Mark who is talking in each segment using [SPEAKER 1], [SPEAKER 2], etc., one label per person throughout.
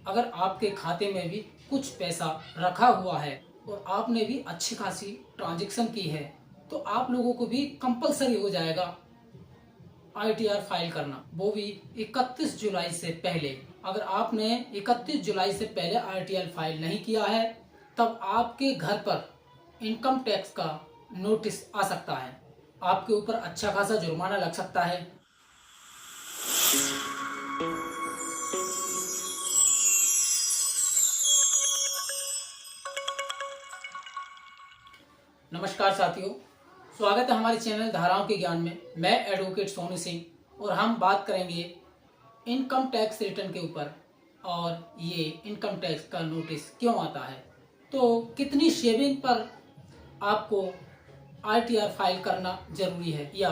[SPEAKER 1] अगर आपके खाते में भी कुछ पैसा रखा हुआ है और आपने भी अच्छी खासी ट्रांजैक्शन की है, तो आप लोगों को भी कंपलसरी हो जाएगा आईटीआर फाइल करना, वो भी 31 जुलाई से पहले। अगर आपने 31 जुलाई से पहले आईटीआर फाइल नहीं किया है, तब आपके घर पर इनकम टैक्स का नोटिस आ सकता है, आपके ऊपर अच्छा खासा जुर्माना लग सकता है। नमस्कार साथियों, स्वागत है हमारे चैनल धाराओं के ज्ञान में। मैं एडवोकेट सोनू सिंह और हम बात करेंगे इनकम टैक्स रिटर्न के ऊपर, और ये इनकम टैक्स का नोटिस क्यों आता है, तो कितनी शेयरिंग पर आपको आईटीआर फाइल करना जरूरी है, या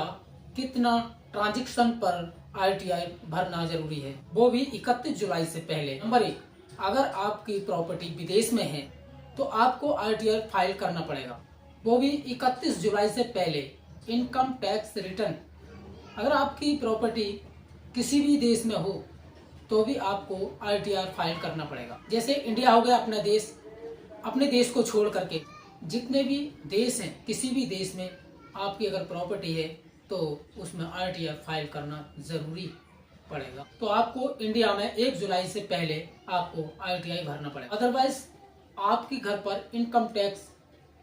[SPEAKER 1] कितना ट्रांजैक्शन पर आईटीआर भरना जरूरी है, वो भी 31 जुलाई से पहले। नंबर 1, अगर आपकी प्रॉपर्टी विदेश में है तो आपको आईटीआर फाइल करना पड़ेगा, वो भी 31 जुलाई से पहले। इनकम टैक्स रिटर्न, अगर आपकी प्रॉपर्टी किसी भी देश में हो तो भी आपको आईटीआर फाइल करना पड़ेगा। जैसे इंडिया हो गया अपना देश, अपने देश को छोड़ करके जितने भी देश हैं, किसी भी देश में आपकी अगर प्रॉपर्टी है तो उसमें आईटीआर फाइल करना ज़रूरी पड़ेगा। तो आपको इंडिया में 1 जुलाई से पहले आपको आईटीआर भरना पड़ेगा, अदरवाइज आपके घर पर इनकम टैक्स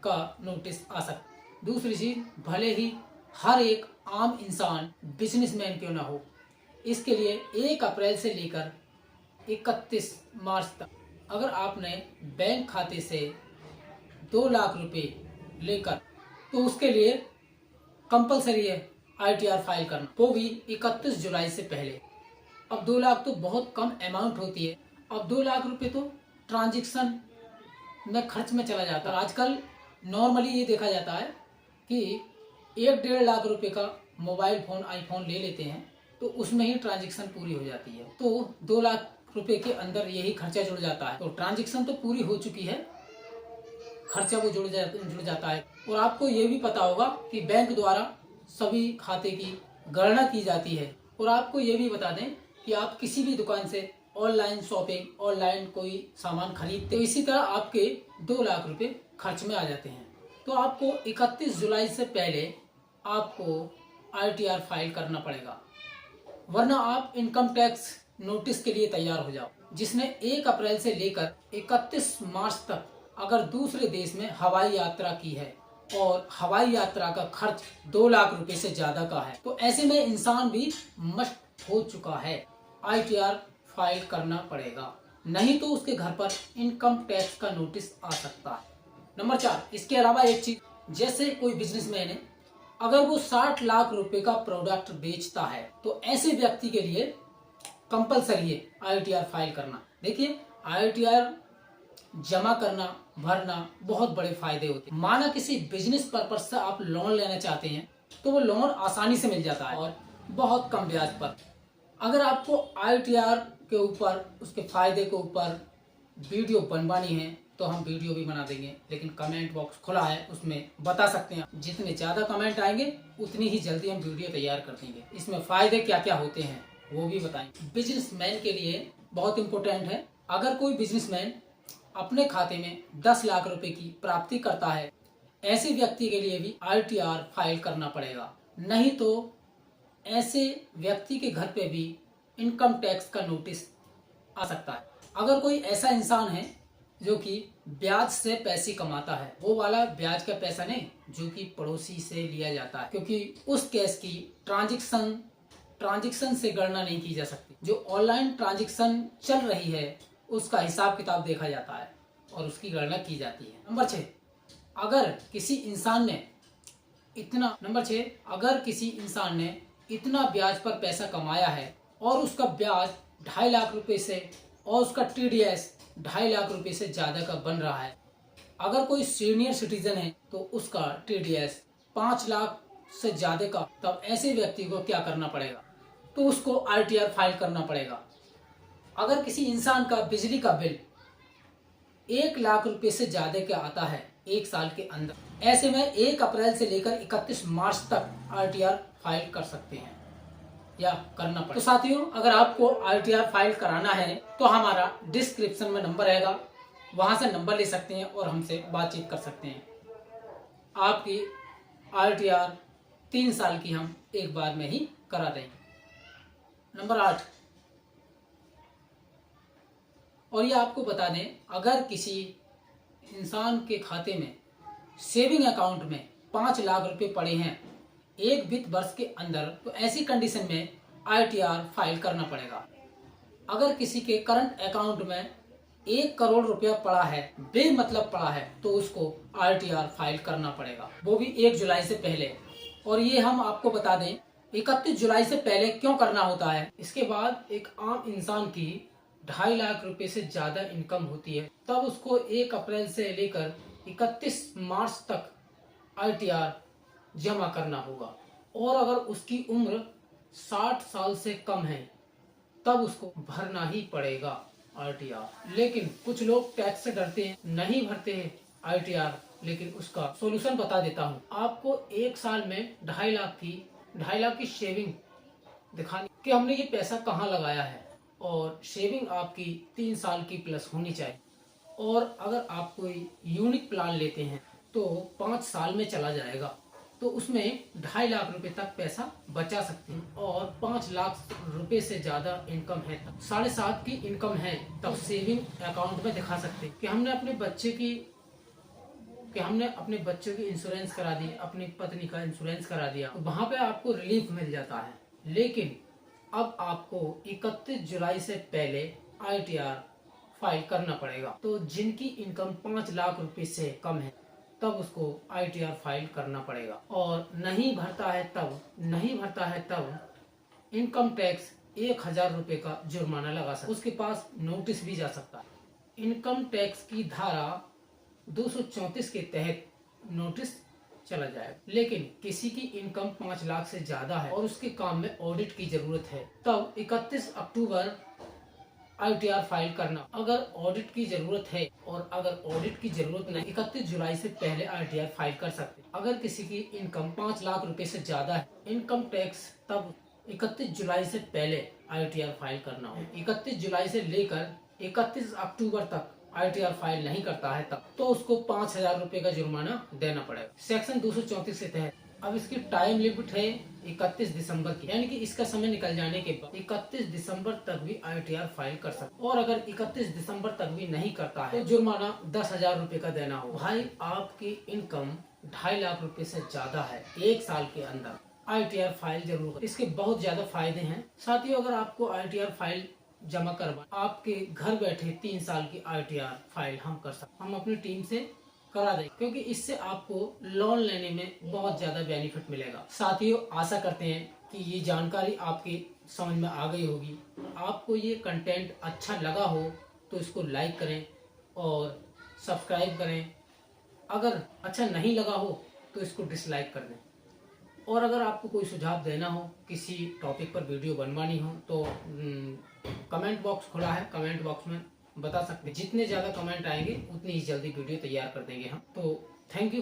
[SPEAKER 1] का नोटिस आ सकता। दूसरी चीज, भले ही हर एक आम इंसान बिजनेसमैन क्यों ना हो, इसके लिए 1 अप्रैल से लेकर 31 मार्च तक अगर आपने बैंक खाते से 2 लाख रुपए लेकर, तो उसके लिए कंपलसरी है आईटीआर फाइल करना, वो भी 31 जुलाई से पहले। अब 2 लाख तो बहुत कम अमाउंट होती है। अब 2 लाख रुपए तो ट्रांजैक्शन में खर्च में चला जाता है। आजकल नॉर्मली ये देखा जाता है कि 1-1.5 लाख रुपए का मोबाइल फ़ोन, आईफोन ले लेते हैं, तो उसमें ही ट्रांजैक्शन पूरी हो जाती है। तो 2 लाख रुपए के अंदर यही खर्चा जुड़ जाता है, तो ट्रांजैक्शन तो पूरी हो चुकी है, खर्चा वो जुड़ जाता है। और आपको ये भी पता होगा कि बैंक द्वारा सभी खाते की गणना की जाती है। और आपको ये भी बता दें कि आप किसी भी दुकान से ऑनलाइन शॉपिंग, ऑनलाइन कोई सामान खरीदते, तो इसी तरह आपके 2 लाख रुपए खर्च में आ जाते हैं। तो आपको 31 जुलाई से पहले आपको आईटीआर फाइल करना पड़ेगा, वरना आप इनकम टैक्स नोटिस के लिए तैयार हो जाओ। जिसने 1 अप्रैल से लेकर 31 मार्च तक अगर दूसरे देश में हवाई यात्रा की है और हवाई यात्रा का खर्च 2 लाख रुपए से ज्यादा का है, तो ऐसे में इंसान भी मस्ट हो चुका है, आईटीआर फाइल करना पड़ेगा, नहीं तो उसके घर पर इनकम टैक्स का नोटिस आ सकता है। नंबर 4, इसके अलावा एक चीज, जैसे कोई बिजनेसमैन है, अगर वो 60 लाख रुपए का प्रोडक्ट बेचता है, तो ऐसे व्यक्ति के लिए कंपलसरी है आईटीआर फाइल करना। देखिए, आईटीआर जमा करना, भरना बहुत बड़े फायदे होते हैं। माना किसी बिजनेस पर्पज से आप लोन लेना चाहते हैं, तो वो लोन आसानी से मिल जाता है और बहुत कम ब्याज पर। अगर आपको आईटीआर के ऊपर, उसके फायदे के ऊपर वीडियो बनवानी है तो हम वीडियो भी बना देंगे, लेकिन कमेंट बॉक्स खुला है, उसमें बता सकते हैं। जितने ज़्यादा कमेंट आएंगे उतनी ही जल्दी हम वीडियो तैयार कर देंगे। इसमें फ़ायदे क्या क्या होते हैं वो भी बताएंगे। बिजनेसमैन के लिए बहुत इम्पोर्टेंट है, अगर कोई बिजनेसमैन अपने खाते में 10 लाख रुपए की प्राप्ति करता है, ऐसे व्यक्ति के लिए भी आईटीआर फाइल करना पड़ेगा, नहीं तो ऐसे व्यक्ति के घर पे भी इनकम टैक्स का नोटिस आ सकता है। अगर कोई ऐसा इंसान है जो कि ब्याज से पैसे कमाता है, वो वाला ब्याज का पैसा नहीं जो कि पड़ोसी से लिया जाता है, क्योंकि उस केस की ट्रांजैक्शन से गणना नहीं की जा सकती। जो ऑनलाइन ट्रांजैक्शन चल रही है उसका हिसाब किताब देखा जाता है और उसकी गणना की जाती है। नंबर 6, अगर किसी इंसान ने इतना ब्याज पर पैसा कमाया है और उसका ब्याज 2.5 लाख रुपए से और उसका टीडीएस 2.5 लाख रुपए से ज्यादा का बन रहा है, अगर कोई सीनियर सिटीजन है तो उसका टीडीएस 5 लाख से ज्यादा का, तब ऐसे व्यक्ति को क्या करना पड़ेगा, तो उसको आईटीआर फाइल करना पड़ेगा। अगर किसी इंसान का बिजली का बिल 1 लाख रुपए से ज्यादा का आता है 1 साल के अंदर, ऐसे में 1 अप्रैल से लेकर 31 मार्च तक आईटीआर फाइल कर सकते हैं। या करना पड़ेगा। तो साथियों, अगर आपको ITR फाइल कराना है तो हमारा डिस्क्रिप्शन में नंबर रहेगा, वहां से नंबर ले सकते हैं और हमसे बातचीत कर सकते हैं। आपकी ITR 3 साल की हम एक बार में ही करा देंगे। नंबर 8, और ये आपको बता दें, अगर किसी इंसान के खाते में सेविंग अकाउंट में 5 लाख रुपए पड़े हैं एक वित्त वर्ष के अंदर, तो ऐसी कंडीशन में ITR फाइल करना पड़ेगा। अगर किसी के करंट अकाउंट में 1 करोड़ रुपया पड़ा है, बेमतलब पड़ा है, तो उसको ITR फाइल करना पड़ेगा, वो भी 1 जुलाई से पहले। और ये हम आपको बता दें 31 जुलाई से पहले क्यों करना होता है। इसके बाद एक आम इंसान की 2.5 लाख रुपए से ज्यादा इनकम होती है, तब उसको 1 अप्रैल से लेकर 31 मार्च तक ITR जमा करना होगा। और अगर उसकी उम्र 60 साल से कम है तब उसको भरना ही पड़ेगा ITR। लेकिन कुछ लोग टैक्स से डरते हैं, नहीं भरते हैं ITR। लेकिन उसका सॉल्यूशन बता देता हूँ आपको। 1 साल में 2.5 लाख की शेविंग दिखानी कि हमने ये पैसा कहाँ लगाया है, और शेविंग आपकी 3 साल की प्लस होनी चाहिए। और अगर आप कोई यूनिक प्लान लेते हैं तो 5 साल में चला जाएगा, तो उसमें 2.5 लाख रुपए तक पैसा बचा सकते हैं। और 5 लाख रुपए से ज्यादा इनकम है, 7.5 की इनकम है, तब सेविंग अकाउंट में दिखा सकते हैं कि हमने अपने बच्चों की इंश्योरेंस करा दी, अपनी पत्नी का इंश्योरेंस करा दिया, तो वहां पे आपको रिलीफ मिल जाता है। लेकिन अब आपको 31 जुलाई से पहले ITR फाइल करना पड़ेगा। तो जिनकी इनकम 5 लाख रुपए से कम है तब उसको ITR फाइल करना पड़ेगा। और नहीं भरता है तब इनकम टैक्स 1,000 रुपए का जुर्माना लगा सकता है, उसके पास नोटिस भी जा सकता है। इनकम टैक्स की धारा 234 के तहत नोटिस चला जाएगा। लेकिन किसी की इनकम 5 लाख से ज्यादा है और उसके काम में ऑडिट की जरूरत है, तब 31 अक्टूबर ITR फाइल करना। अगर ऑडिट की जरूरत है, और अगर ऑडिट की जरूरत नहीं, 31 जुलाई से पहले ITR फाइल कर सकते। अगर किसी की इनकम 5 लाख रुपए से ज्यादा है, इनकम टैक्स, तब 31 जुलाई से पहले ITR फाइल करना हो। 31 जुलाई से लेकर 31 अक्टूबर तक ITR फाइल नहीं करता है तब तो उसको 5,000 रुपए का जुर्माना देना पड़ेगा सेक्शन 234 के तहत। अब इसकी टाइम लिमिट है 31 दिसंबर की, यानी कि इसका समय निकल जाने के बाद 31 दिसंबर तक भी ITR फाइल कर सकते। और अगर 31 दिसंबर तक भी नहीं करता है तो जुर्माना 10,000 रुपए का देना हो। भाई, आपकी इनकम 2.5 लाख रुपए से ज्यादा है 1 साल के अंदर, ITR फाइल जरूर करें। इसके बहुत ज्यादा फायदे हैं साथियों। अगर आपको ITR फाइल जमा करवा, आपके घर बैठे 3 साल की ITR फाइल हम कर सकते, हम अपनी टीम से करा दें, क्योंकि इससे आपको लोन लेने में बहुत ज्यादा बेनिफिट मिलेगा। साथियों, आशा करते हैं कि ये जानकारी आपकी समझ में आ गई होगी। आपको ये कंटेंट अच्छा लगा हो तो इसको लाइक करें और सब्सक्राइब करें। अगर अच्छा नहीं लगा हो तो इसको डिसलाइक कर दें। और अगर आपको कोई सुझाव देना हो, किसी टॉपिक पर वीडियो बनवानी हो, तो कमेंट बॉक्स खुला है, कमेंट बॉक्स में बता सकते हैं। जितने ज़्यादा कमेंट आएंगे उतनी ही जल्दी वीडियो तैयार कर देंगे हम। तो थैंक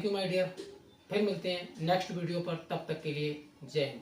[SPEAKER 1] यू माय डियर। फिर मिलते हैं नेक्स्ट वीडियो पर, तब तक के लिए जय हिंद।